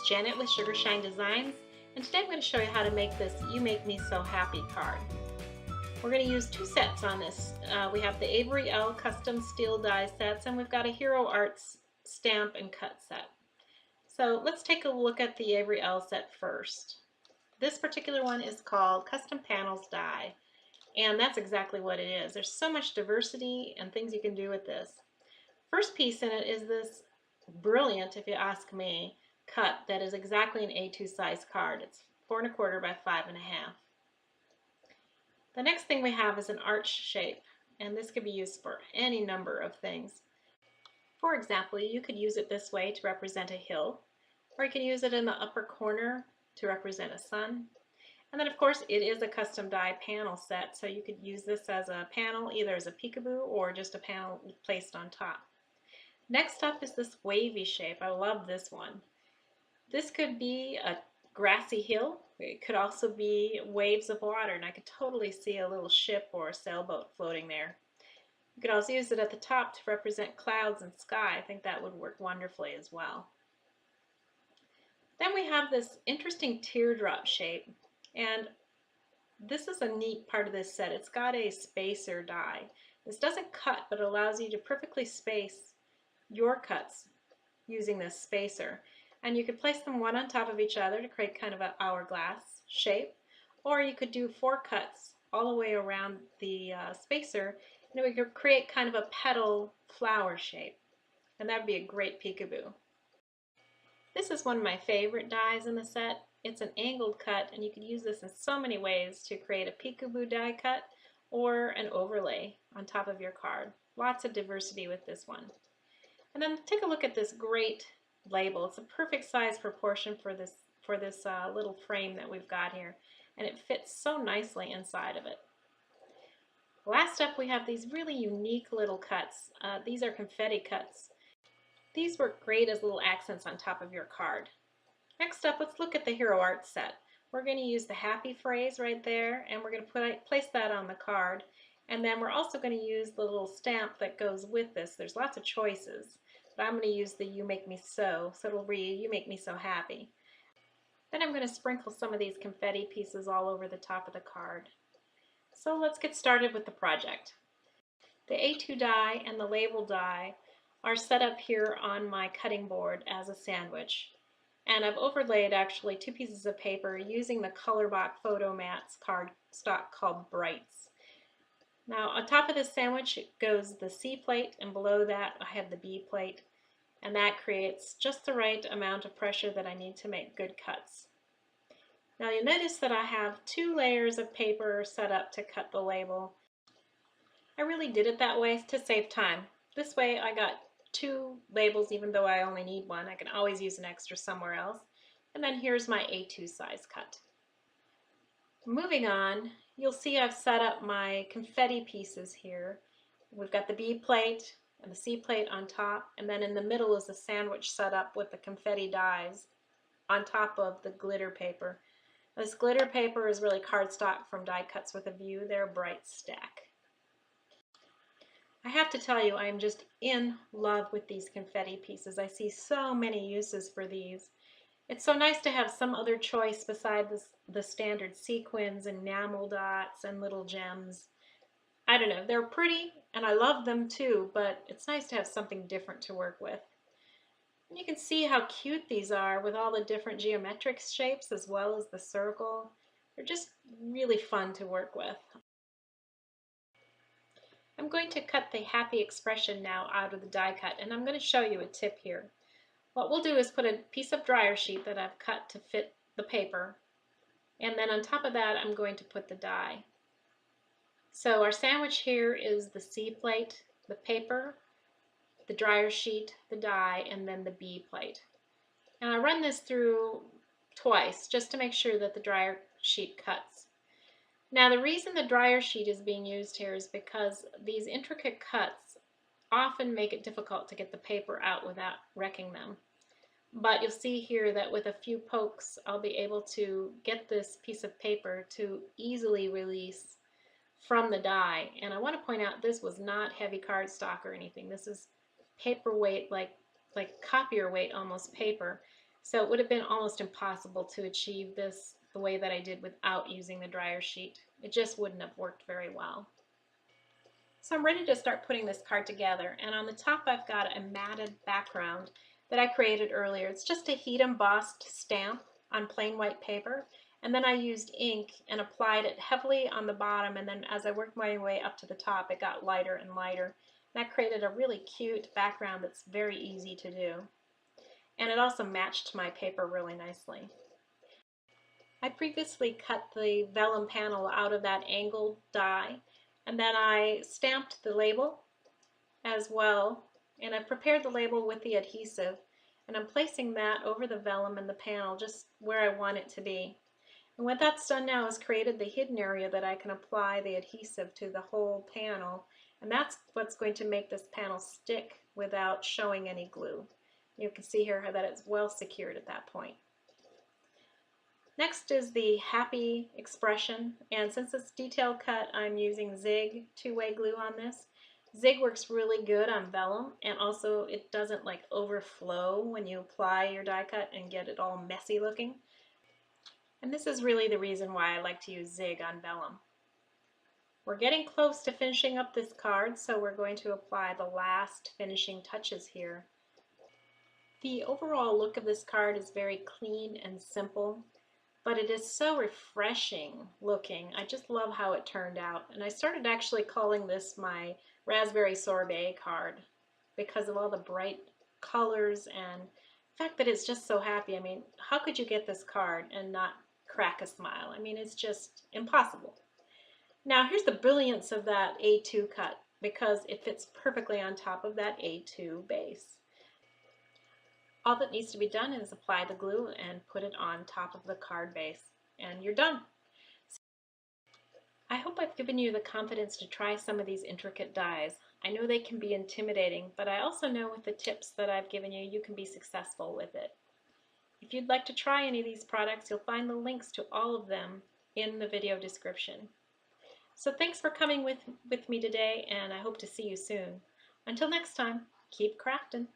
Janet with Sugar Shine Designs, and today I'm going to show you how to make this You Make Me So Happy card. We're going to use two sets on this. We have the Avery Elle Custom Steel Die sets, and we've got a Hero Arts stamp and cut set. So let's take a look at the Avery Elle set first. This particular one is called Custom Panels Die, and that's exactly what it is. There's so much diversity and things you can do with this. First piece in it is this brilliant, if you ask me, cut that is exactly an A2 size card. It's 4 1/4 by 5 1/2. The next thing we have is an arch shape, and this could be used for any number of things. For example, you could use it this way to represent a hill, or you can use it in the upper corner to represent a sun. And then of course it is a custom die panel set, so you could use this as a panel, either as a peekaboo or just a panel placed on top. Next up is this wavy shape. I love this one. This could be a grassy hill. It could also be waves of water, and I could totally see a little ship or a sailboat floating there. You could also use it at the top to represent clouds and sky. I think that would work wonderfully as well. Then we have this interesting teardrop shape, and this is a neat part of this set. It's got a spacer die. This doesn't cut, but it allows you to perfectly space your cuts using this spacer. And you could place them one on top of each other to create kind of an hourglass shape, or you could do 4 cuts all the way around the spacer, and we could create kind of a petal flower shape, and that would be a great peekaboo. This is one of my favorite dies in the set. It's an angled cut, and you could use this in so many ways to create a peekaboo die cut or an overlay on top of your card. Lots of diversity with this one. And then take a look at this great label. It's a perfect size proportion for this little frame that we've got here, and it fits so nicely inside of it. Last up, we have these really unique little cuts. These are confetti cuts. These work great as little accents on top of your card. Next up, let's look at the Hero Arts set. We're going to use the happy phrase right there, and we're going to place that on the card. And then we're also going to use the little stamp that goes with this. There's lots of choices, but I'm going to use the You Make Me So it'll read, You Make Me So Happy. Then I'm going to sprinkle some of these confetti pieces all over the top of the card. So let's get started with the project. The A2 die and the label die are set up here on my cutting board as a sandwich. And I've overlaid actually 2 pieces of paper using the Colorbok Photo Mats cardstock called Brights. Now on top of this sandwich goes the C plate, and below that I have the B plate, and that creates just the right amount of pressure that I need to make good cuts. Now you'll notice that I have 2 layers of paper set up to cut the label. I really did it that way to save time. This way I got 2 labels even though I only need 1. I can always use an extra somewhere else. And then here's my A2 size cut. Moving on, you'll see I've set up my confetti pieces here. We've got the B plate and the C plate on top, and then in the middle is a sandwich set up with the confetti dies on top of the glitter paper. This glitter paper is really cardstock from Die Cuts with a View. They're a bright stack. I have to tell you, I am just in love with these confetti pieces. I see so many uses for these. It's so nice to have some other choice besides the standard sequins and enamel dots and little gems. I don't know, they're pretty and I love them too, but it's nice to have something different to work with. And you can see how cute these are with all the different geometric shapes as well as the circle. They're just really fun to work with. I'm going to cut the happy expression now out of the die cut, and I'm going to show you a tip here. What we'll do is put a piece of dryer sheet that I've cut to fit the paper, and then on top of that I'm going to put the die. So our sandwich here is the C plate, the paper, the dryer sheet, the die, and then the B plate. And I run this through twice just to make sure that the dryer sheet cuts. Now the reason the dryer sheet is being used here is because these intricate cuts often make it difficult to get the paper out without wrecking them. But you'll see here that with a few pokes I'll be able to get this piece of paper to easily release from the die. And I want to point out this was not heavy cardstock or anything. This is paperweight, like copier weight almost paper. So it would have been almost impossible to achieve this the way that I did without using the dryer sheet. It just wouldn't have worked very well. So I'm ready to start putting this card together, and on the top I've got a matted background that I created earlier. It's just a heat embossed stamp on plain white paper, and then I used ink and applied it heavily on the bottom, and then as I worked my way up to the top it got lighter and lighter. That created a really cute background that's very easy to do. And it also matched my paper really nicely. I previously cut the vellum panel out of that angled die, and then I stamped the label as well, and I prepared the label with the adhesive, and I'm placing that over the vellum and the panel just where I want it to be. And what that's done now is created the hidden area that I can apply the adhesive to the whole panel, and that's what's going to make this panel stick without showing any glue. You can see here that it's well secured at that point. Next is the happy expression, and since it's detail cut, I'm using Zing two-way glue on this. Zing works really good on vellum, and also it doesn't like overflow when you apply your die cut and get it all messy looking. And this is really the reason why I like to use Zing on vellum. We're getting close to finishing up this card, so we're going to apply the last finishing touches here. The overall look of this card is very clean and simple, but it is so refreshing looking. I just love how it turned out. And I started actually calling this my raspberry sorbet card because of all the bright colors and the fact that it's just so happy. I mean, how could you get this card and not crack a smile? I mean, it's just impossible. Now here's the brilliance of that A2 cut, because it fits perfectly on top of that A2 base. All that needs to be done is apply the glue and put it on top of the card base, and you're done. I hope I've given you the confidence to try some of these intricate dies. I know they can be intimidating, but I also know with the tips that I've given you, you can be successful with it. If you'd like to try any of these products, you'll find the links to all of them in the video description. So thanks for coming with me today, and I hope to see you soon. Until next time, keep crafting.